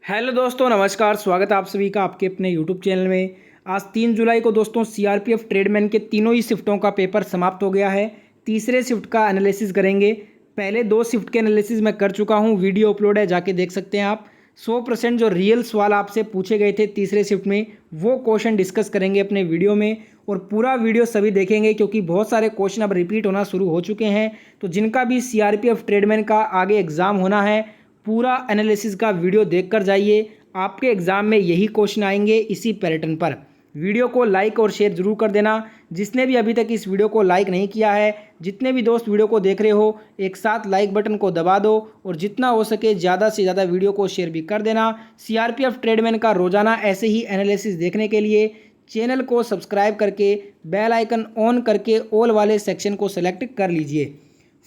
Hello दोस्तों, नमस्कार। स्वागत है आप सभी का आपके अपने यूट्यूब चैनल में। आज 3 जुलाई को दोस्तों सीआरपीएफ ट्रेडमैन के तीनों ही शिफ्टों का पेपर समाप्त हो गया है। तीसरे शिफ्ट का एनालिसिस करेंगे। पहले 2 शिफ्ट के एनालिसिस मैं कर चुका हूं, वीडियो अपलोड है, जाके देख सकते हैं आप। 100% जो रियल सवाल आपसे पूछे गए थे तीसरे शिफ्ट में, वो क्वेश्चन डिस्कस करेंगे अपने वीडियो में। और पूरा वीडियो सभी देखेंगे क्योंकि बहुत सारे क्वेश्चन अब रिपीट होना शुरू हो चुके हैं। तो जिनका भी सीआरपीएफ ट्रेडमैन का आगे एग्ज़ाम होना है, पूरा एनालिसिस का वीडियो देखकर जाइए। आपके एग्ज़ाम में यही क्वेश्चन आएंगे इसी पैटर्न पर। वीडियो को लाइक और शेयर जरूर कर देना। जिसने भी अभी तक इस वीडियो को लाइक नहीं किया है, जितने भी दोस्त वीडियो को देख रहे हो, एक साथ लाइक बटन को दबा दो और जितना हो सके ज़्यादा से ज़्यादा वीडियो को शेयर भी कर देना। सीआरपीएफ ट्रेडमैन का रोज़ाना ऐसे ही एनालिसिस देखने के लिए चैनल को सब्सक्राइब करके बेल आइकन ऑन करके ऑल वाले सेक्शन को सेलेक्ट कर लीजिए।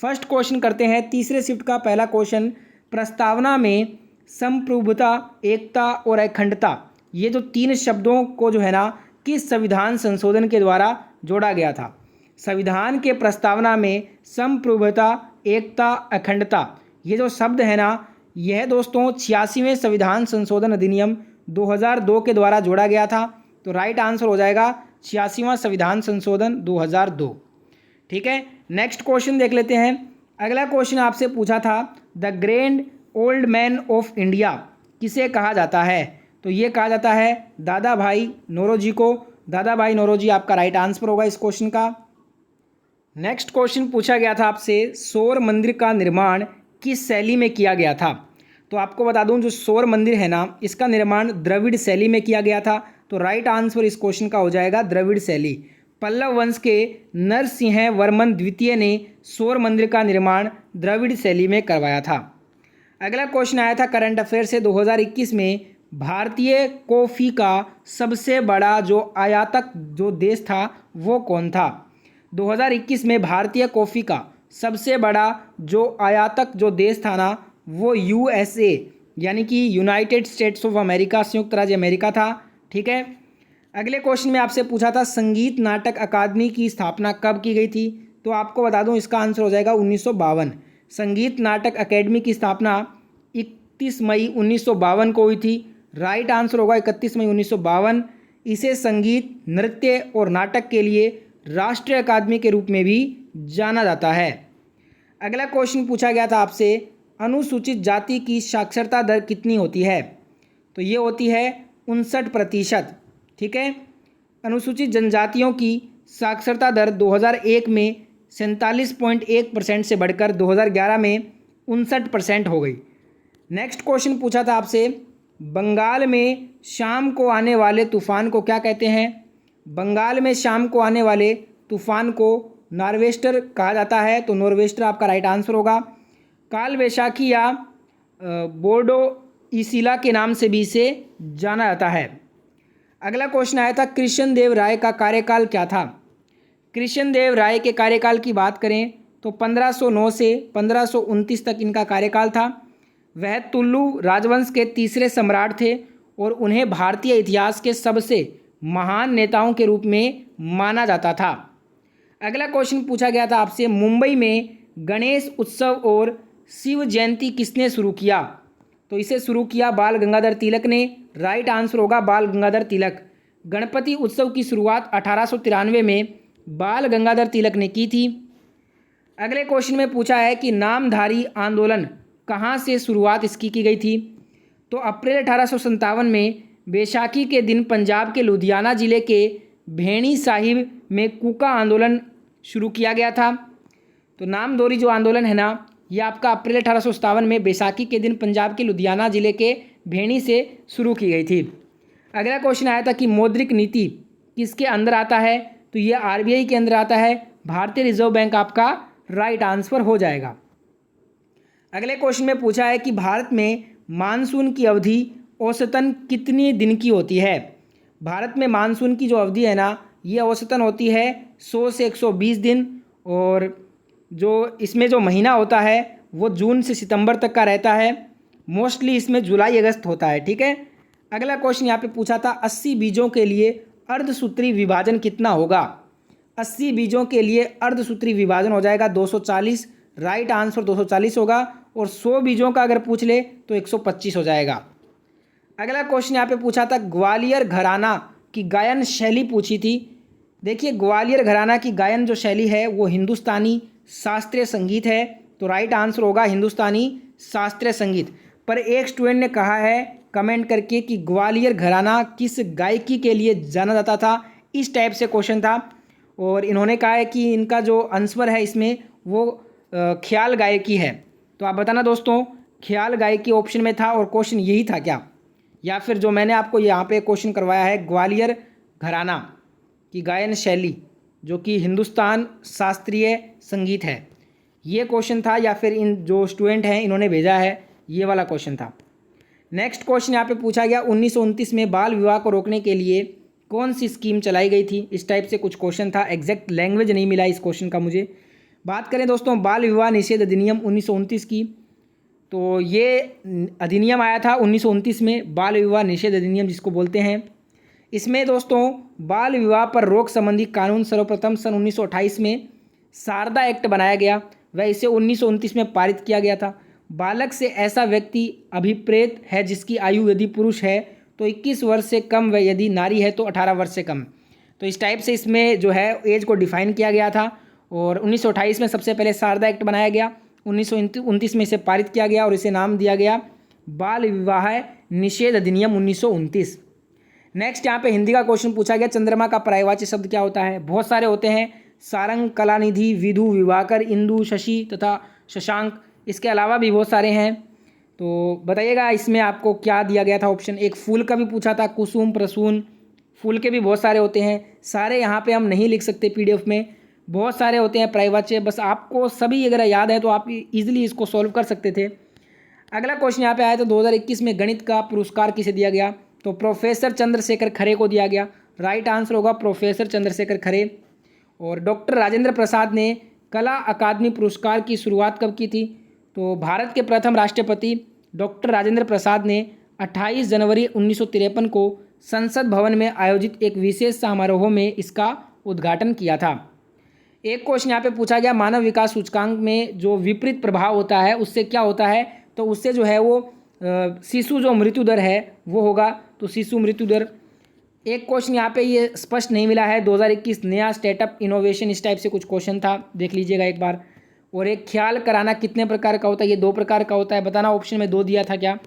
फर्स्ट क्वेश्चन करते हैं। तीसरे शिफ्ट का पहला क्वेश्चन, प्रस्तावना में संप्रभुता, एकता और अखंडता, ये जो 3 शब्दों को जो है ना, किस संविधान संशोधन के द्वारा जोड़ा गया था? संविधान के प्रस्तावना में संप्रभुता, एकता, अखंडता, ये जो शब्द है ना, यह दोस्तों 86वें संविधान संशोधन अधिनियम 2002 के द्वारा जोड़ा गया था। तो राइट आंसर हो जाएगा 86वां संविधान संशोधन 2002। ठीक है, नेक्स्ट क्वेश्चन देख लेते हैं। अगला क्वेश्चन आपसे पूछा था, the grand old man of India किसे कहा जाता है? तो ये कहा जाता है दादा भाई नौरोजी को। दादा भाई नौरोजी आपका राइट आंसर होगा इस क्वेश्चन का। नेक्स्ट क्वेश्चन पूछा गया था आपसे, सौर मंदिर का निर्माण किस शैली में किया गया था? तो आपको बता दूं, जो सौर मंदिर है ना, इसका निर्माण द्रविड़ शैली में किया गया था। तो राइट आंसर इस क्वेश्चन का हो जाएगा द्रविड़ शैली। पल्लव वंश के नरसिंह वर्मन द्वितीय ने सौर मंदिर का निर्माण द्रविड़ शैली में करवाया था। अगला क्वेश्चन आया था करंट अफेयर से, 2021 में भारतीय कॉफ़ी का सबसे बड़ा जो आयातक जो देश था वो कौन था? 2021 में भारतीय कॉफ़ी का सबसे बड़ा जो आयातक जो देश था ना, वो यूएसए यानी कि यूनाइटेड स्टेट्स ऑफ अमेरिका, संयुक्त राज्य अमेरिका था। ठीक है, अगले क्वेश्चन में आपसे पूछा था, संगीत नाटक अकादमी की स्थापना कब की गई थी? तो आपको बता दूं, इसका आंसर हो जाएगा 1952। संगीत नाटक अकेडमी की स्थापना 31 मई 1952 को हुई थी। राइट आंसर होगा 31 मई 1952। इसे संगीत, नृत्य और नाटक के लिए राष्ट्रीय अकादमी के रूप में भी जाना जाता है। अगला क्वेश्चन पूछा गया था आपसे, अनुसूचित जाति की साक्षरता दर कितनी होती है? तो ये होती है 59%। ठीक है, अनुसूचित जनजातियों की साक्षरता दर 2001 में 47.1% से बढ़कर 2011 में 59% हो गई। नेक्स्ट क्वेश्चन पूछा था आपसे, बंगाल में शाम को आने वाले तूफान को क्या कहते हैं? बंगाल में शाम को आने वाले तूफान को नॉर्वेस्टर कहा जाता है। तो नॉर्वेस्टर आपका राइट आंसर होगा। काल वैशाखी या बोर्डो ईसिला के नाम से भी इसे जाना जाता है। अगला क्वेश्चन आया था, कृष्ण देव राय का कार्यकाल क्या था? कृष्ण देव राय के कार्यकाल की बात करें तो 1509 से 1529 तक इनका कार्यकाल था। वह तुलु राजवंश के तीसरे सम्राट थे और उन्हें भारतीय इतिहास के सबसे महान नेताओं के रूप में माना जाता था। अगला क्वेश्चन पूछा गया था आपसे, मुंबई में गणेश उत्सव और शिव जयंती किसने शुरू किया? तो इसे शुरू किया बाल गंगाधर तिलक ने। राइट आंसर होगा बाल गंगाधर तिलक। गणपति उत्सव की शुरुआत 1893 में बाल गंगाधर तिलक ने की थी। अगले क्वेश्चन में पूछा है कि नामधारी आंदोलन कहाँ से शुरुआत इसकी की गई थी? तो अप्रैल 1857 में बैसाखी के दिन पंजाब के लुधियाना जिले के भेणी साहिब में कूका आंदोलन शुरू किया गया था। तो नामधोरी जो आंदोलन है ना, ये आपका अप्रैल 1857 में बैसाखी के दिन पंजाब के लुधियाना जिले के भेणी से शुरू की गई थी। अगला क्वेश्चन आया था कि मौद्रिक नीति किसके अंदर आता है? तो ये आरबीआई के अंदर आता है। भारतीय रिजर्व बैंक आपका राइट आंसर हो जाएगा। अगले क्वेश्चन में पूछा है कि भारत में मानसून की अवधि औसतन कितने दिन की होती है? भारत में मानसून की जो अवधि है ना, ये औसतन होती है 100 से 120 दिन। और जो इसमें जो महीना होता है वो जून से सितंबर तक का रहता है। मोस्टली इसमें जुलाई अगस्त होता है। ठीक है, अगला क्वेश्चन यहाँ पे पूछा था, 80 बीजों के लिए अर्धसूत्री विभाजन कितना होगा? 80 बीजों के लिए अर्धसूत्री विभाजन हो जाएगा 240। राइट आंसर 240 होगा। और 100 बीजों का अगर पूछ ले तो 125 हो जाएगा। अगला क्वेश्चन यहाँ पे पूछा था ग्वालियर घराना की गायन शैली पूछी थी। देखिए ग्वालियर घराना की गायन जो शैली है वो हिंदुस्तानी शास्त्रीय संगीत है, तो राइट आंसर होगा हिंदुस्तानी शास्त्रीय संगीत। पर एक स्टूडेंट ने कहा है कमेंट करके कि ग्वालियर घराना किस गायकी के लिए जाना जाता था, इस टाइप से क्वेश्चन था और इन्होंने कहा है कि इनका जो आंसर है इसमें वो ख्याल गायकी है। तो आप बताना दोस्तों ख्याल गायकी ऑप्शन में था और क्वेश्चन यही था क्या, या फिर जो मैंने आपको यहाँ पे क्वेश्चन करवाया है ग्वालियर घराना की गायन शैली जो कि हिंदुस्तान शास्त्रीय संगीत है, ये क्वेश्चन था या फिर इन जो स्टूडेंट हैं इन्होंने भेजा है ये वाला क्वेश्चन था। नेक्स्ट क्वेश्चन यहाँ पे पूछा गया 1929 में बाल विवाह को रोकने के लिए कौन सी स्कीम चलाई गई थी, इस टाइप से कुछ क्वेश्चन था। एग्जैक्ट लैंग्वेज नहीं मिला इस क्वेश्चन का मुझे। बात करें दोस्तों बाल विवाह निषेध अधिनियम 1929 की, तो ये अधिनियम आया था 1929 में, बाल विवाह निषेध अधिनियम जिसको बोलते हैं। इसमें दोस्तों बाल विवाह पर रोक संबंधी कानून सर्वप्रथम सन 1928 में शारदा एक्ट बनाया गया, वह इसे 1929 में पारित किया गया था। बालक से ऐसा व्यक्ति अभिप्रेत है जिसकी आयु यदि पुरुष है तो 21 वर्ष से कम व यदि नारी है तो 18 वर्ष से कम। तो इस टाइप से इसमें जो है एज को डिफाइन किया गया था और 1928 में सबसे पहले शारदा एक्ट बनाया गया, 1929 में इसे पारित किया गया और इसे नाम दिया गया बाल विवाह निषेध अधिनियम 1929। नेक्स्ट यहाँ पे हिंदी का क्वेश्चन पूछा गया चंद्रमा का पर्यायवाची शब्द क्या होता है। बहुत सारे होते हैं, सारंग, कलानिधि, विधु, विवाकर, इंदु, शशि तथा शशांक, इसके अलावा भी बहुत सारे हैं। तो बताइएगा इसमें आपको क्या दिया गया था ऑप्शन। एक फूल का भी पूछा था, कुसुम, प्रसून, फूल के भी बहुत सारे होते हैं, सारे यहाँ पे हम नहीं लिख सकते पीडीएफ में, बहुत सारे होते हैं पर्यायवाची, बस आपको सभी अगर याद है तो आप इजीली इसको सॉल्व कर सकते थे। अगला क्वेश्चन यहाँ पे आया तो 2021 में गणित का पुरस्कार किसे दिया गया, तो प्रोफेसर चंद्रशेखर खरे को दिया गया, राइट आंसर होगा प्रोफेसर चंद्रशेखर खरे। और डॉक्टर राजेंद्र प्रसाद ने कला अकादमी पुरस्कार की शुरुआत कब की थी, तो भारत के प्रथम राष्ट्रपति डॉक्टर राजेंद्र प्रसाद ने 28 जनवरी 1953 को संसद भवन में आयोजित एक विशेष समारोह में इसका उद्घाटन किया था। एक क्वेश्चन यहाँ पे पूछा गया मानव विकास सूचकांक में जो विपरीत प्रभाव होता है उससे क्या होता है, तो उससे जो है वो शिशु जो मृत्यु दर है वो होगा, तो शिशु मृत्यु दर। एक क्वेश्चन यहाँ पे ये स्पष्ट नहीं मिला है, 2021 नया स्टार्टअप इनोवेशन, इस टाइप से कुछ क्वेश्चन था, देख लीजिएगा एक बार। और एक ख्याल कराना कितने प्रकार का होता है, ये 2 प्रकार का होता है, बताना ऑप्शन में 2 दिया था क्या।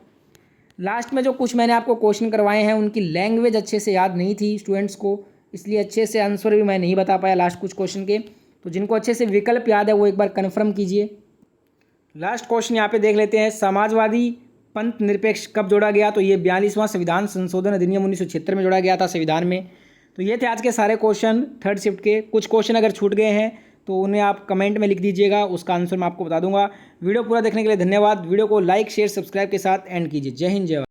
लास्ट में जो कुछ मैंने आपको क्वेश्चन करवाए हैं उनकी लैंग्वेज अच्छे से याद नहीं थी स्टूडेंट्स को, इसलिए अच्छे से आंसर भी मैं नहीं बता पाया लास्ट कुछ क्वेश्चन के। तो जिनको अच्छे से विकल्प याद है वो एक बार कन्फर्म कीजिए। लास्ट क्वेश्चन यहाँ पे देख लेते हैं, समाजवादी पंथ निरपेक्ष कब जोड़ा गया, तो ये 42वां संविधान संशोधन अधिनियम 1976 में जोड़ा गया था संविधान में। तो ये थे आज के सारे क्वेश्चन थर्ड शिफ्ट के। कुछ क्वेश्चन अगर छूट गए हैं तो उन्हें आप कमेंट में लिख दीजिएगा, उसका आंसर मैं आपको बता दूंगा। वीडियो पूरा देखने के लिए धन्यवाद। वीडियो को लाइक शेयर सब्सक्राइब के साथ एंड कीजिए। जय हिंद जय भारत।